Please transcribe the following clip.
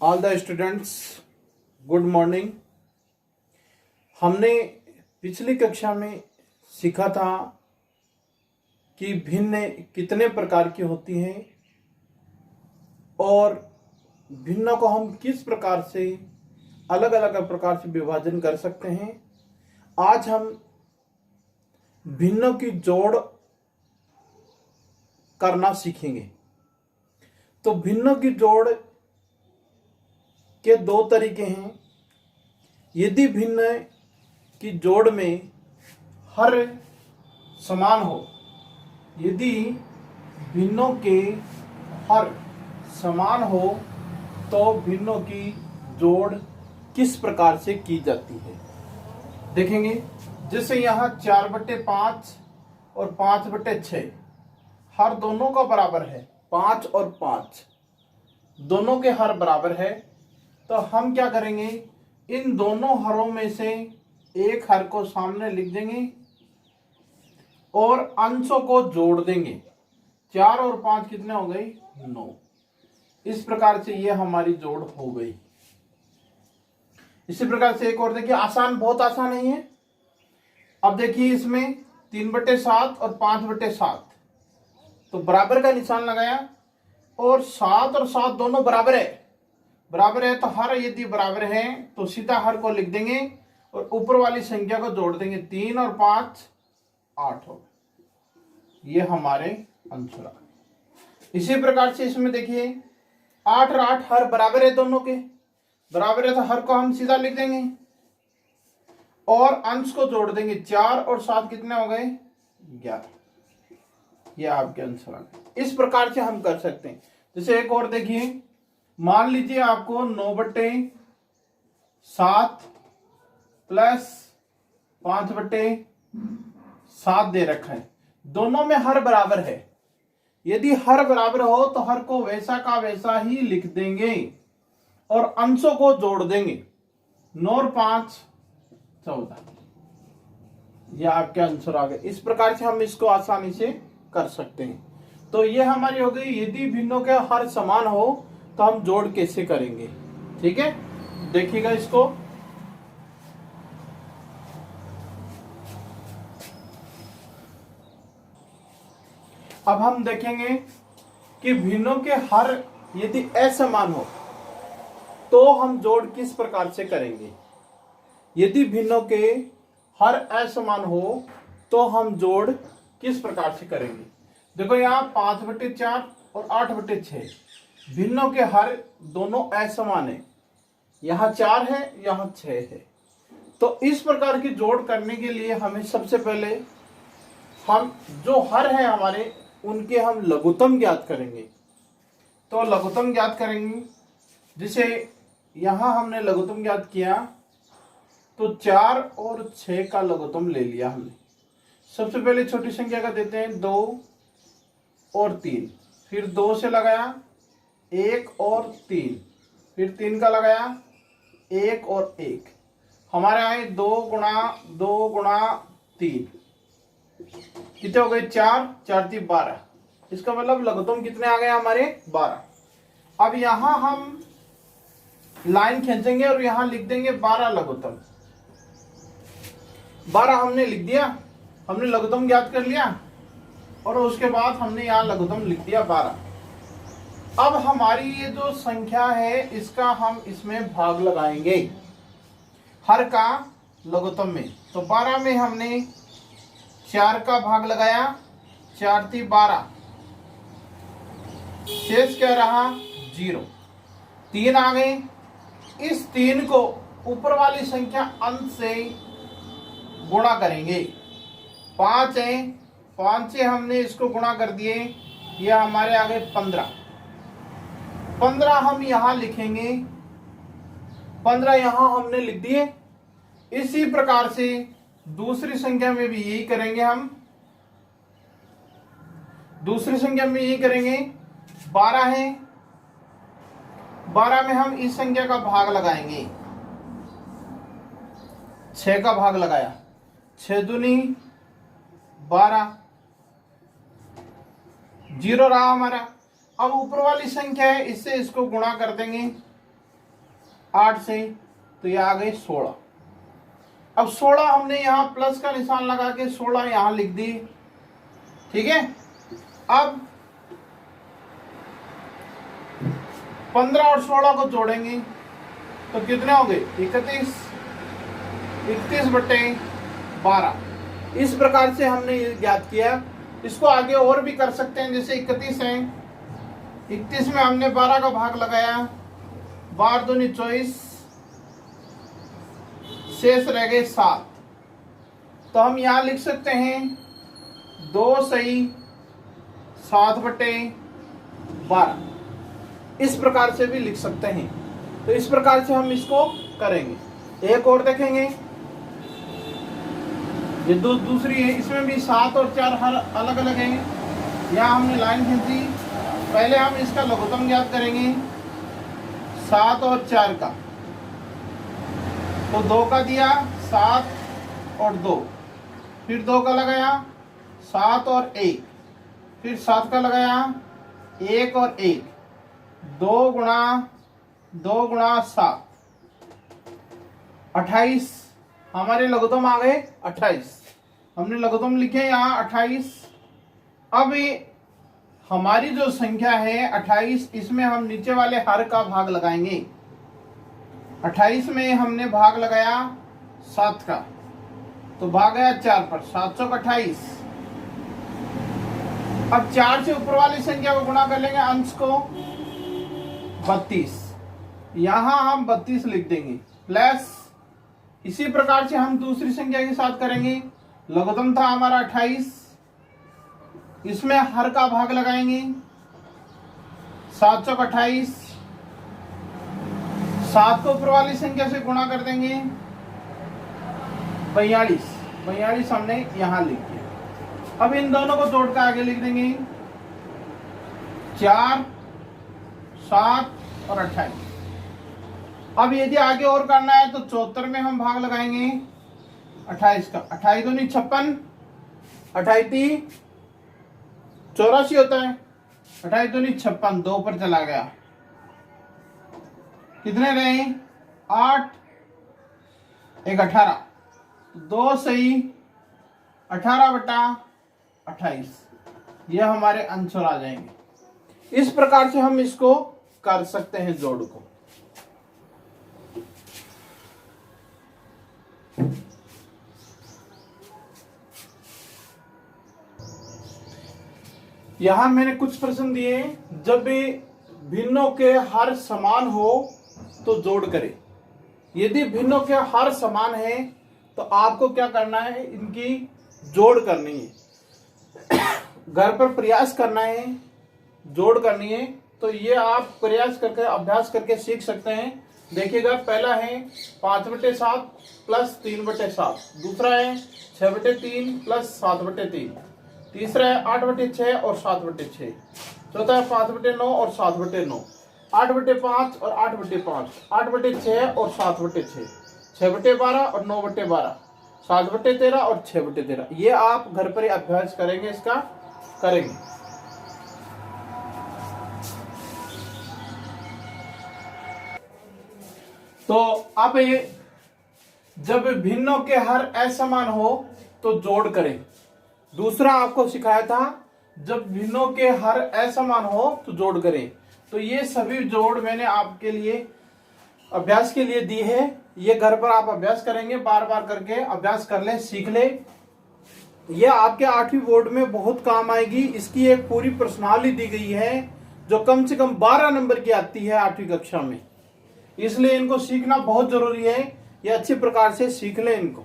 All the students, good morning. हमने पिछली कक्षा में सीखा था कि भिन्न कितने प्रकार की होती हैं और भिन्न को हम किस प्रकार से अलग अलग प्रकार से विभाजन कर सकते हैं। आज हम भिन्नों की जोड़ करना सीखेंगे। तो भिन्नों की जोड़ के दो तरीके हैं। यदि भिन्न की जोड़ में हर समान हो, यदि भिन्नों के हर समान हो तो भिन्नों की जोड़ किस प्रकार से की जाती है देखेंगे। जैसे यहाँ 4/5 और 5/6 हर दोनों का बराबर है, 5 और 5 दोनों के हर बराबर है। तो हम क्या करेंगे, इन दोनों हरों में से एक हर को सामने लिख देंगे और अंशों को जोड़ देंगे। 4 और 5 कितने हो गई, 9। इस प्रकार से ये हमारी जोड़ हो गई। इसी प्रकार से एक और देखिए, आसान, बहुत आसान नहीं है। अब देखिए इसमें 3/7 और 5/7 तो बराबर का निशान लगाया और 7 और 7 दोनों बराबर है। बराबर है तो हर यदि बराबर है तो सीधा हर को लिख देंगे और ऊपर वाली संख्या को जोड़ देंगे। 3 और 5 8 हो गए। ये हमारे आंसर आ गए। इसी प्रकार से इसमें देखिए 8 और 8 हर बराबर है, दोनों के बराबर है तो हर को हम सीधा लिख देंगे और अंश को जोड़ देंगे। 4 और 7 कितने हो गए, 11। ये आपके आंसर आ गए। इस प्रकार से हम कर सकते हैं। जैसे एक और देखिए, मान लीजिए आपको 9/7 प्लस 5/7 दे रखा है। दोनों में हर बराबर है। यदि हर बराबर हो तो हर को वैसा का वैसा ही लिख देंगे और अंशों को जोड़ देंगे। 9 और 5 14। ये आपके आंसर आ गए। इस प्रकार से हम इसको आसानी से कर सकते हैं। तो ये हमारी हो गई, यदि भिन्नों के हर समान हो तो हम जोड़ कैसे करेंगे। ठीक है, देखिएगा इसको। अब हम देखेंगे कि भिन्नों के हर यदि असमान हो तो हम जोड़ किस प्रकार से करेंगे। यदि भिन्नों के हर असमान हो तो हम जोड़ किस प्रकार से करेंगे। देखो यहाँ 5/4 और 8/6 भिन्नों के हर दोनों असमान है। यहाँ 4 है, यहाँ 6 है। तो इस प्रकार की जोड़ करने के लिए हमें सबसे पहले हम जो हर है हमारे, उनके हम लघुत्तम ज्ञात करेंगे। तो लघुत्तम ज्ञात करेंगे। जिसे यहाँ हमने लघुत्तम ज्ञात किया तो 4 और 6 का लघुत्तम ले लिया हमने। सबसे पहले छोटी संख्या का देते हैं 2 और 3, फिर 2 से लगाया 1 और 3, फिर 3 का लगाया 1 और 1। हमारे आए 2 गुणा 3 कितने हो गए, 4 4 3 12। इसका मतलब लघुत्तम कितने आ गए हमारे, 12। अब यहां हम लाइन खींचेंगे और यहां लिख देंगे 12 लघुत्तम। 12 हमने लिख दिया, हमने लघुत्तम ज्ञात कर लिया और उसके बाद हमने यहां लघुत्तम लिख दिया 12। अब हमारी ये जो संख्या है इसका हम इसमें भाग लगाएंगे हर का लघुत्तम में। तो 12 में हमने 4 का भाग लगाया, 4 3 12, शेष क्या रहा 0। 3 आ गए। इस 3 को ऊपर वाली संख्या अंश से गुणा करेंगे। 5 है, 5 से हमने इसको गुणा कर दिए, ये हमारे आ गए 15। 15 हम यहां लिखेंगे, 15 यहां हमने लिख दिए। इसी प्रकार से दूसरी संख्या में भी यही करेंगे। हम दूसरी संख्या में यही करेंगे। 12 है, 12 में हम इस संख्या का भाग लगाएंगे। 6 का भाग लगाया, 6 दूनी 12, 0 रहा हमारा। अब ऊपर वाली संख्या है, इससे इसको गुणा कर देंगे 8 से, तो ये आ गई 16। अब 16 हमने यहाँ प्लस का निशान लगा के 16 यहाँ लिख दी, ठीक है। अब 15 और 16 को जोड़ेंगे तो कितने हो गए? 31। 31/12। इस प्रकार से हमने ये ज्ञात किया। इसको आगे और भी कर सकते हैं, जैसे 31 है, 31 में हमने 12 का भाग लगाया, 12 दूनी 24, शेष रह गए 7। तो हम यहाँ लिख सकते हैं 2 सही 7/12। इस प्रकार से भी लिख सकते हैं। तो इस प्रकार से हम इसको करेंगे। एक और देखेंगे, ये दूसरी है, इसमें भी 7 और 4 हर अलग अलग हैं। यहाँ हमने लाइन खींची। पहले हम इसका लघुत्तम ज्ञात करेंगे 7 और 4 का, तो 2 का दिया 7 और 2, फिर 2 का लगाया 7 और 1, फिर 7 का लगाया 1 और 1, 2 गुणा 7, 28 हमारे लघुत्तम आ गए 28। हमने लघुत्तम लिखे यहाँ 28। अब हमारी जो संख्या है 28, इसमें हम नीचे वाले हर का भाग लगाएंगे। 28 में हमने भाग लगाया 7 का, तो भाग गया 4 पर, 728। अब 4 से ऊपर वाली संख्या को गुणा कर लेंगे, अंश को 32। यहां हम 32 लिख देंगे, प्लस इसी प्रकार से हम दूसरी संख्या के साथ करेंगे। लघुत्तम था हमारा 28, इसमें हर का भाग लगाएंगे 728, 7 को ऊपर वाली संख्या से गुणा कर देंगे 42 हमने यहां लिख दिया। अब इन दोनों को जोड़कर आगे लिख देंगे 4, 7 और 28। अब यदि आगे और करना है तो 74 में हम भाग लगाएंगे 28 का। 28 दूनी 56, 28 3 84 होता है, 28 दूनी 56, 2 पर चला गया, कितने रहे? 8, 1 18, 2 सही 18/28। ये हमारे आंसर आ जाएंगे। इस प्रकार से हम इसको कर सकते हैं जोड़ को। यहां मैंने कुछ प्रश्न दिए। जब भी भिन्नों के हर समान हो तो जोड़ करें। यदि भिन्नों के हर समान है तो आपको क्या करना है? इनकी जोड़ करनी है। घर पर प्रयास करना है, जोड़ करनी है। तो ये आप प्रयास करके अभ्यास करके सीख सकते हैं। देखिएगा, पहला है 5/7 प्लस 3/7, दूसरा है 6/3 प्लस 7/3, तीसरा है 8/6 और 7/6, चौथा है 5/9 और 7/9, 8/5 और 8/5, 8/6 और 7/6, 6/12 और 9/12, 7/13 और 6/13। ये आप घर पर ही अभ्यास करेंगे, इसका करेंगे। तो अब ये जब भिन्नों के हर असमान हो तो जोड़ करें। दूसरा आपको सिखाया था, जब भिन्नों के हर असमान हो तो जोड़ करें। तो ये सभी जोड़ मैंने आपके लिए अभ्यास के लिए दी है। ये घर पर आप अभ्यास करेंगे, बार बार करके अभ्यास कर ले, सीख ले। ये आपके 8वीं बोर्ड में बहुत काम आएगी। इसकी एक पूरी प्रश्नावली दी गई है जो कम से कम 12 नंबर की आती है 8वीं कक्षा में। इसलिए इनको सीखना बहुत जरूरी है। ये अच्छे प्रकार से सीख ले इनको।